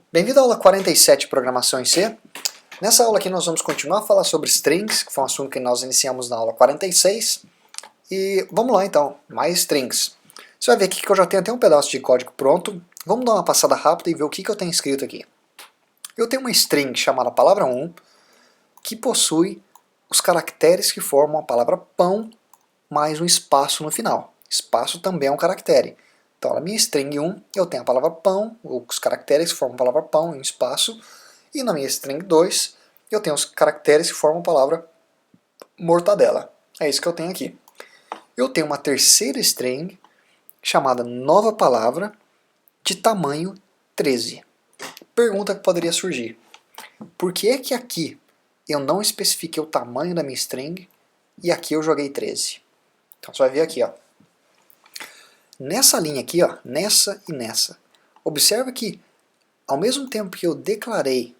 Bem-vindo à aula 47 de Programação em C. Nessa aula aqui nós vamos continuar a falar sobre strings, que foi um assunto que nós iniciamos na aula 46. E vamos lá então, mais strings. Você vai ver aqui que eu já tenho até um pedaço de código pronto. Vamos dar uma passada rápida e ver o que eu tenho escrito aqui. Eu tenho uma string chamada palavra 1, que possui os caracteres que formam a palavra pão, mais um espaço no final. Espaço também é um caractere. Então, na minha string 1, eu tenho a palavra pão, os caracteres que formam a palavra pão em um espaço, e na minha string 2, eu tenho os caracteres que formam a palavra mortadela. É isso que eu tenho aqui. Eu tenho uma terceira string, chamada nova palavra, de tamanho 13. Pergunta que poderia surgir: por que é que aqui eu não especifiquei o tamanho da minha string, e aqui eu joguei 13? Então você vai ver aqui, ó. Nessa linha aqui, ó, nessa e nessa, observa que ao mesmo tempo que eu declarei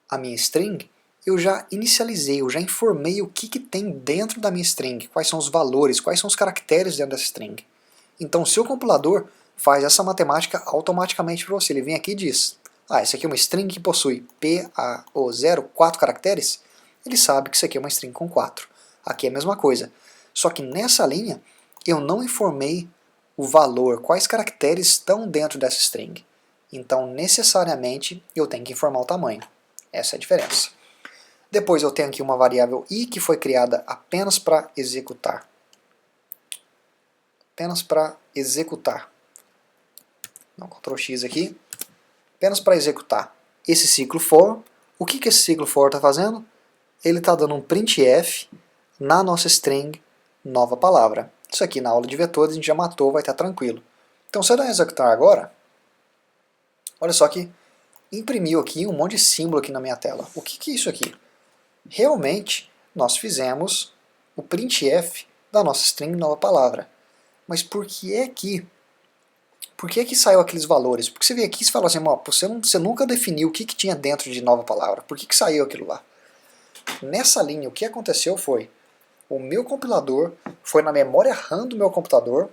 a minha string, eu já inicializei, eu já informei o que tem dentro da minha string, quais são os valores, quais são os caracteres dentro dessa string. Então o seu compilador faz essa matemática automaticamente para você. Ele vem aqui e diz: ah, isso aqui é uma string que possui PAO0, 4 caracteres. Ele sabe que isso aqui é uma string com 4. Aqui é a mesma coisa. Só que nessa linha eu não informei o valor, quais caracteres estão dentro dessa string. Então, necessariamente, eu tenho que informar o tamanho. Essa é a diferença. Depois eu tenho aqui uma variável i que foi criada apenas para executar. Apenas para executar. Dá um Ctrl X aqui. Apenas para executar esse ciclo for. O que esse ciclo for está fazendo? Ele está dando um printf na nossa string nova palavra. Isso aqui na aula de vetores a gente já matou, vai estar tranquilo. Então se eu der um executar agora, olha só que imprimiu aqui um monte de símbolo aqui na minha tela. O que é isso aqui? Realmente nós fizemos o printf da nossa string nova palavra. Mas por que saiu aqueles valores? Porque você vem aqui e fala assim, você nunca definiu o que tinha dentro de nova palavra. Por que saiu aquilo lá? Nessa linha, o que aconteceu foi: o meu compilador foi na memória RAM do meu computador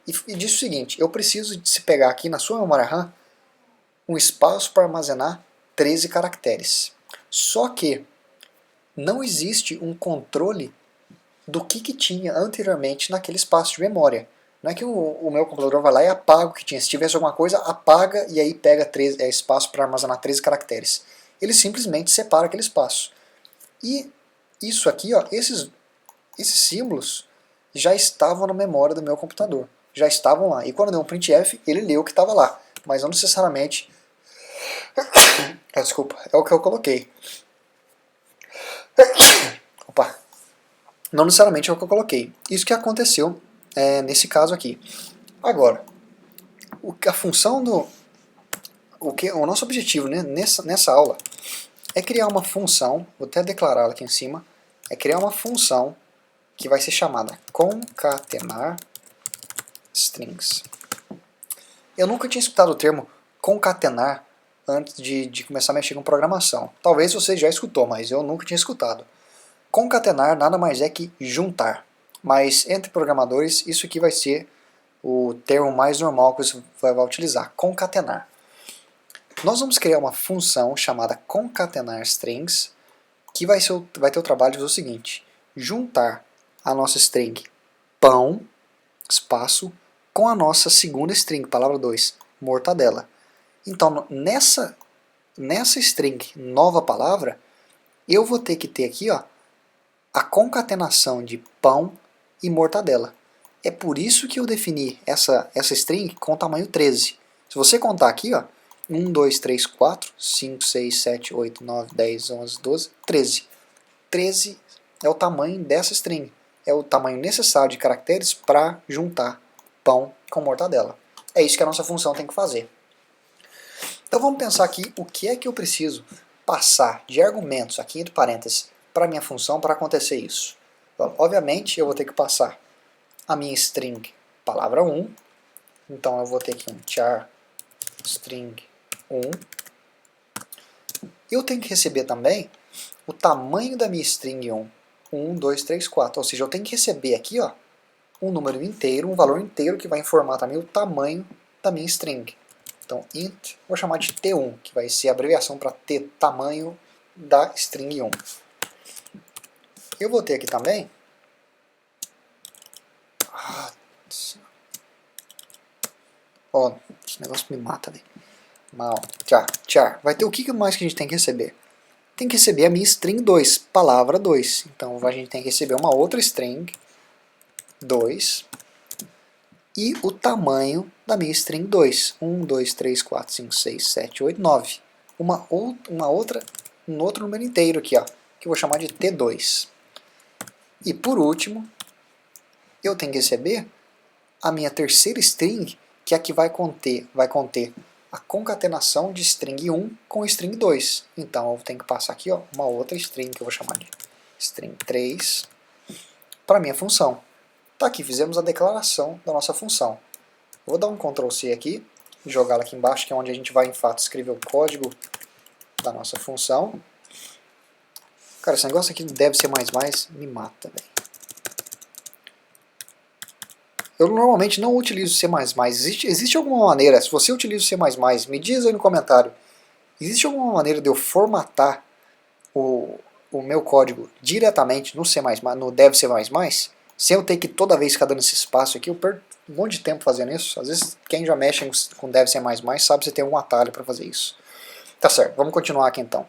e disse o seguinte: eu preciso de se pegar aqui na sua memória RAM um espaço para armazenar 13 caracteres. Só que não existe um controle do que tinha anteriormente naquele espaço de memória. Não é que o meu computador vai lá e apaga o que tinha. Se tivesse alguma coisa, apaga e aí pega espaço para armazenar 13 caracteres. Ele simplesmente separa aquele espaço. E isso aqui, ó, esses símbolos já estavam na memória do meu computador. Já estavam lá. E quando deu um printf, ele leu o que estava lá. Mas não necessariamente desculpa, é o que eu coloquei. Opa. Não necessariamente é o que eu coloquei. Isso que aconteceu nesse caso aqui. Agora, a função do... O nosso objetivo, né, nessa aula é criar uma função, vou até declarar ela aqui em cima, é criar uma função que vai ser chamada concatenar strings. Eu nunca tinha escutado o termo concatenar antes de começar a mexer com programação. Talvez você já escutou, mas eu nunca tinha escutado. Concatenar nada mais é que juntar. Mas entre programadores, isso aqui vai ser o termo mais normal que você vai utilizar, concatenar. Nós vamos criar uma função chamada concatenar strings, que vai ter o trabalho de fazer o seguinte: juntar a nossa string pão, espaço, com a nossa segunda string, palavra 2, mortadela. Então, nessa string nova palavra, eu vou ter que ter aqui, ó, a concatenação de pão e mortadela. É por isso que eu defini essa string com tamanho 13. Se você contar aqui, ó, 1, 2, 3, 4, 5, 6, 7, 8, 9, 10, 11, 12, 13. 13 é o tamanho dessa string. É o tamanho necessário de caracteres para juntar pão com mortadela. É isso que a nossa função tem que fazer. Então vamos pensar aqui o que é que eu preciso passar de argumentos, aqui entre parênteses, para a minha função para acontecer isso. Então, obviamente eu vou ter que passar a minha string palavra 1, então eu vou ter aqui um char string 1. Eu tenho que receber também o tamanho da minha string 1, 1, 2, 3, 4, ou seja, eu tenho que receber aqui, ó, um número inteiro, um valor inteiro que vai informar também o tamanho da minha string. Então int, vou chamar de T1, que vai ser a abreviação para T, tamanho da string 1. Eu vou ter aqui também... Ó, esse negócio me mata, velho. Mal. Tchar. Vai ter o que mais que a gente tem que receber? Tem que receber a minha string 2, palavra 2. Então a gente tem que receber uma outra string 2 e o tamanho da minha string 2. 1, 2, 3, 4, 5, 6, 7, 8, 9. Um outro número inteiro aqui, ó, que eu vou chamar de T2. E por último, eu tenho que receber a minha terceira string, que é a que vai conter a concatenação de string 1 com string 2. Então eu tenho que passar aqui, ó, uma outra string que eu vou chamar de string 3 para a minha função. Tá aqui, fizemos a declaração da nossa função. Vou dar um Ctrl C aqui, jogá-la aqui embaixo, que é onde a gente vai, em fato, escrever o código da nossa função. Cara, esse negócio aqui deve ser mais, me mata, velho. Eu normalmente não utilizo C++. Existe alguma maneira, se você utiliza o C++, me diz aí no comentário, existe alguma maneira de eu formatar o meu código diretamente no C++, no dev C++, sem eu ter que toda vez ficar dando esse espaço aqui? Eu perco um monte de tempo fazendo isso. Às vezes quem já mexe com dev C++ sabe que você tem um atalho para fazer isso. Tá certo, vamos continuar aqui então.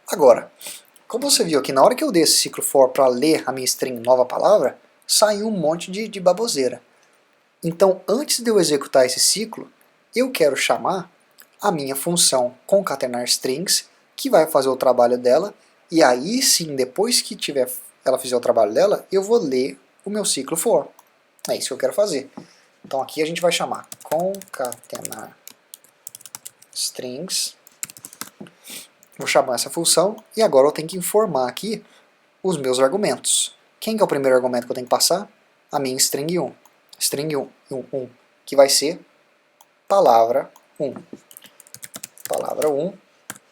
Agora, como você viu aqui, na hora que eu dei esse ciclo for para ler a minha string nova palavra, saiu um monte de baboseira. Então, antes de eu executar esse ciclo, eu quero chamar a minha função concatenar strings, que vai fazer o trabalho dela, e aí sim, depois que ela fizer o trabalho dela, eu vou ler o meu ciclo for. É isso que eu quero fazer. Então aqui a gente vai chamar concatenar strings. Vou chamar essa função, e agora eu tenho que informar aqui os meus argumentos. Quem que é o primeiro argumento que eu tenho que passar? A minha string 1. String 1, que vai ser palavra 1. Palavra 1.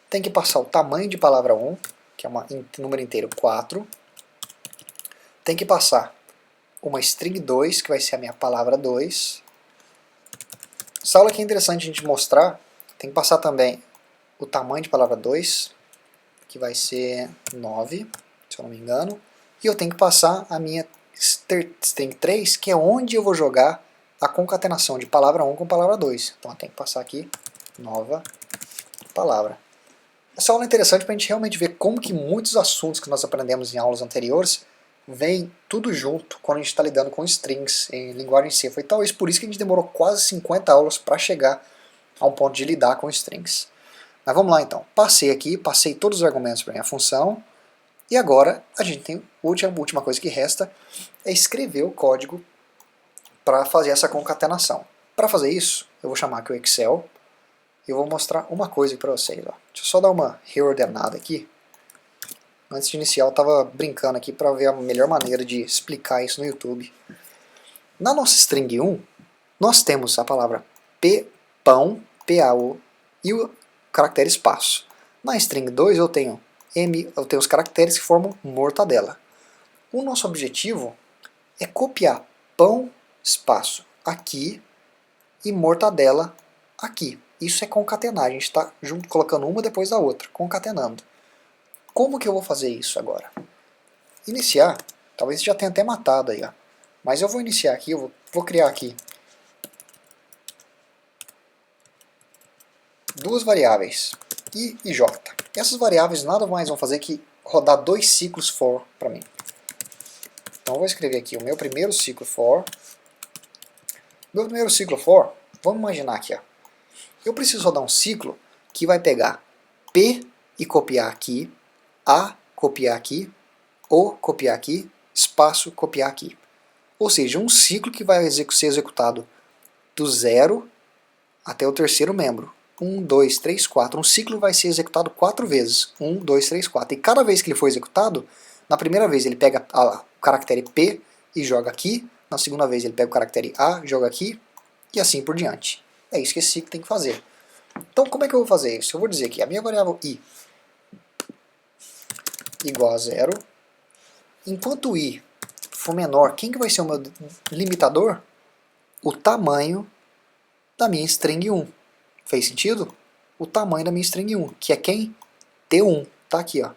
Tem que passar o tamanho de palavra 1, que é um número inteiro 4. Tem que passar uma string 2, que vai ser a minha palavra 2. Essa aula aqui é interessante a gente mostrar. Tem que passar também o tamanho de palavra 2, que vai ser 9, se eu não me engano. E eu tenho que passar a minha string 3, que é onde eu vou jogar a concatenação de palavra 1 com palavra 2. Então eu tenho que passar aqui, nova palavra. Essa aula é interessante para a gente realmente ver como que muitos assuntos que nós aprendemos em aulas anteriores vêm tudo junto quando a gente está lidando com strings em linguagem C. Foi talvez por isso que a gente demorou quase 50 aulas para chegar a um ponto de lidar com strings. Mas vamos lá então. Passei todos os argumentos para a minha função. E agora a gente tem a última coisa que resta é escrever o código para fazer essa concatenação. Para fazer isso, eu vou chamar aqui o Excel e eu vou mostrar uma coisa para vocês. Ó. Deixa eu só dar uma reordenada aqui. Antes de iniciar eu estava brincando aqui para ver a melhor maneira de explicar isso no YouTube. Na nossa string 1, nós temos a palavra pão, P-A-U, e o caractere espaço. Na string 2 eu tenho os caracteres que formam mortadela. O nosso objetivo é copiar pão, espaço, aqui, e mortadela aqui. Isso é concatenar, a gente está colocando uma depois da outra, concatenando. Como que eu vou fazer isso agora? Iniciar, talvez já tenha até matado aí, ó. Mas eu vou iniciar aqui, eu vou criar aqui duas variáveis, I e J. Essas variáveis nada mais vão fazer que rodar dois ciclos for para mim. Então eu vou escrever aqui o meu primeiro ciclo for. Meu primeiro ciclo for, vamos imaginar aqui, ó. Eu preciso rodar um ciclo que vai pegar P e copiar aqui, A copiar aqui, O copiar aqui, espaço copiar aqui. Ou seja, um ciclo que vai ser executado do zero até o terceiro membro. 1, 2, 3, 4. Um ciclo vai ser executado 4 vezes. 1, 2, 3, 4. E cada vez que ele for executado, na primeira vez ele pega o caractere P e joga aqui. Na segunda vez ele pega o caractere A, joga aqui. E assim por diante. É isso que esse ciclo tem que fazer. Então como é que eu vou fazer isso? Eu vou dizer que a minha variável I igual a 0. Enquanto I for menor, quem que vai ser o meu limitador? O tamanho da minha string 1. Fez sentido? O tamanho da minha string 1, que é quem? T1. Tá aqui, ó.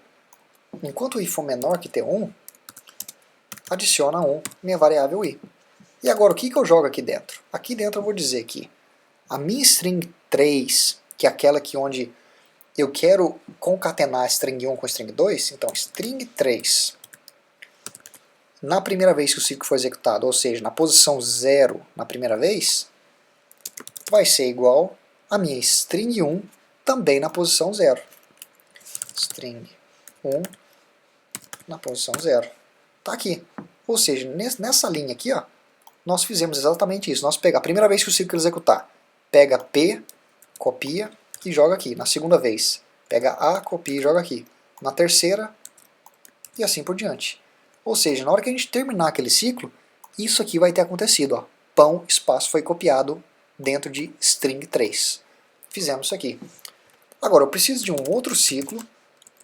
Enquanto o i for menor que T1, adiciona 1, minha variável i. E agora, o que eu jogo aqui dentro? Aqui dentro eu vou dizer que a minha string 3, que é aquela que onde eu quero concatenar a string 1 com a string 2, então string 3, na primeira vez que o ciclo for executado, ou seja, na posição 0 na primeira vez, vai ser igual a minha string 1 também na posição 0. String 1 na posição 0. Tá aqui. Ou seja, nessa linha aqui, ó, nós fizemos exatamente isso. Nós pegamos a primeira vez que o ciclo executar, pega P, copia e joga aqui. Na segunda vez, pega A, copia e joga aqui. Na terceira, e assim por diante. Ou seja, na hora que a gente terminar aquele ciclo, isso aqui vai ter acontecido. Ó. Pão, espaço, foi copiado dentro de string 3. Fizemos isso aqui. Agora, eu preciso de um outro ciclo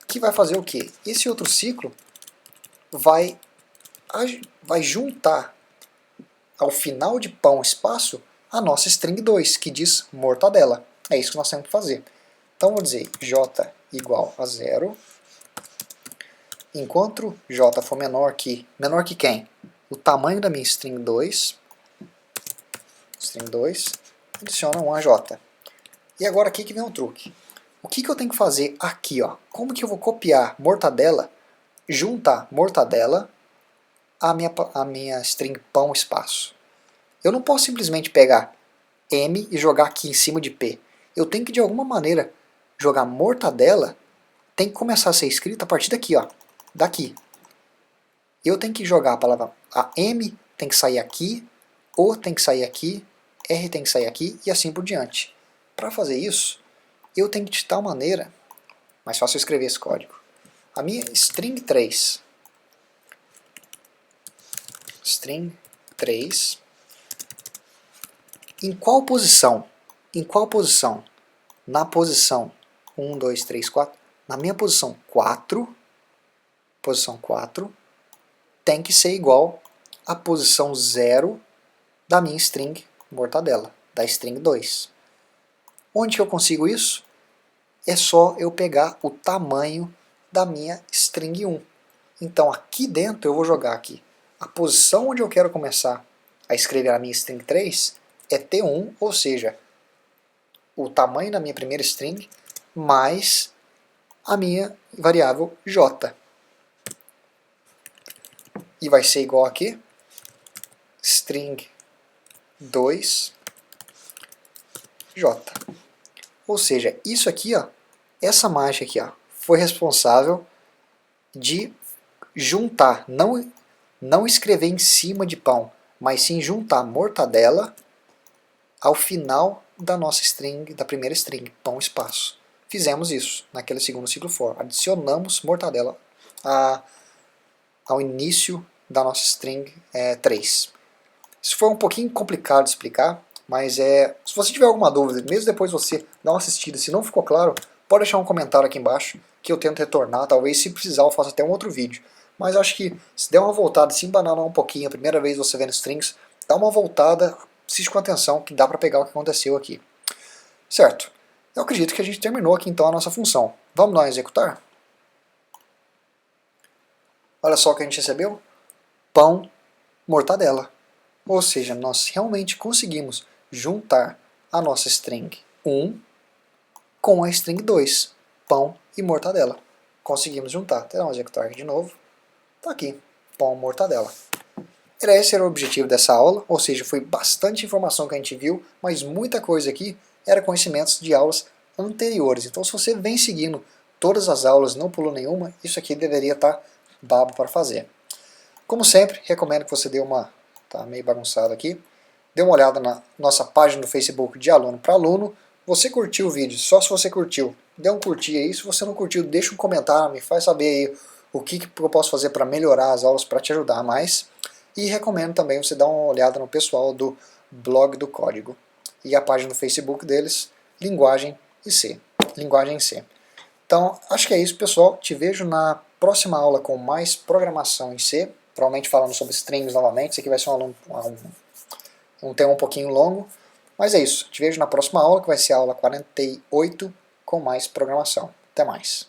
que vai fazer o quê? Esse outro ciclo vai juntar ao final de pão, espaço, a nossa string 2, que diz mortadela. É isso que nós temos que fazer. Então, vou dizer j igual a 0. Enquanto j for menor que quem? O tamanho da minha string 2, adiciona 1 a j. E agora aqui que vem um truque. O que eu tenho que fazer aqui? Ó? Como que eu vou copiar mortadela, juntar mortadela a minha string pão espaço? Eu não posso simplesmente pegar M e jogar aqui em cima de P. Eu tenho que de alguma maneira jogar mortadela, tem que começar a ser escrita a partir daqui, ó, daqui. Eu tenho que jogar a palavra, a M tem que sair aqui, O tem que sair aqui, R tem que sair aqui e assim por diante. Para fazer isso, eu tenho que de tal maneira, mais fácil eu escrever esse código. A minha string 3, em qual posição? Em qual posição? Na posição 1, 2, 3, 4. Na minha posição 4, tem que ser igual à posição 0 da minha string mortadela, da string 2. Onde que eu consigo isso? É só eu pegar o tamanho da minha string 1. Então aqui dentro eu vou jogar aqui. A posição onde eu quero começar a escrever a minha string 3 é T1, ou seja, o tamanho da minha primeira string mais a minha variável j. E vai ser igual a quê? String 2 j. Ou seja, isso aqui, ó, essa mágica aqui, ó, foi responsável de juntar, não escrever em cima de pão, mas sim juntar mortadela ao final da nossa string, da primeira string, pão espaço. Fizemos isso naquele segundo ciclo for. Adicionamos mortadela ao início da nossa string 3. Isso foi um pouquinho complicado de explicar, mas se você tiver alguma dúvida, mesmo depois você dá uma assistida, se não ficou claro, pode deixar um comentário aqui embaixo que eu tento retornar, talvez se precisar eu faça até um outro vídeo. Mas eu acho que se der uma voltada, se embananar um pouquinho, a primeira vez você vendo strings, dá uma voltada, assiste com atenção que dá para pegar o que aconteceu aqui. Certo, eu acredito que a gente terminou aqui então a nossa função. Vamos lá executar? Olha só o que a gente recebeu. Pão, mortadela. Ou seja, nós realmente conseguimos juntar a nossa string 1 com a string 2, pão e mortadela. Conseguimos juntar. Até vamos executar aqui de novo. Está aqui, pão, mortadela. Esse era o objetivo dessa aula, ou seja, foi bastante informação que a gente viu, mas muita coisa aqui era conhecimentos de aulas anteriores. Então se você vem seguindo todas as aulas, não pulou nenhuma, isso aqui deveria estar babo para fazer. Como sempre, recomendo que você dê uma... Tá meio bagunçado aqui. Dê uma olhada na nossa página do Facebook de aluno para aluno. Você curtiu o vídeo? Só se você curtiu, dê um curtir aí. Se você não curtiu, deixa um comentário, me faz saber aí o que eu posso fazer para melhorar as aulas, para te ajudar mais. E recomendo também você dar uma olhada no pessoal do Blog do Código e a página do Facebook deles, Linguagem em C. Linguagem em C. Então, acho que é isso, pessoal. Te vejo na próxima aula com mais programação em C, provavelmente falando sobre strings novamente. Esse aqui vai ser um tema um pouquinho longo, Mas é isso, te vejo na próxima aula, que vai ser a aula 48, com mais programação. Até mais.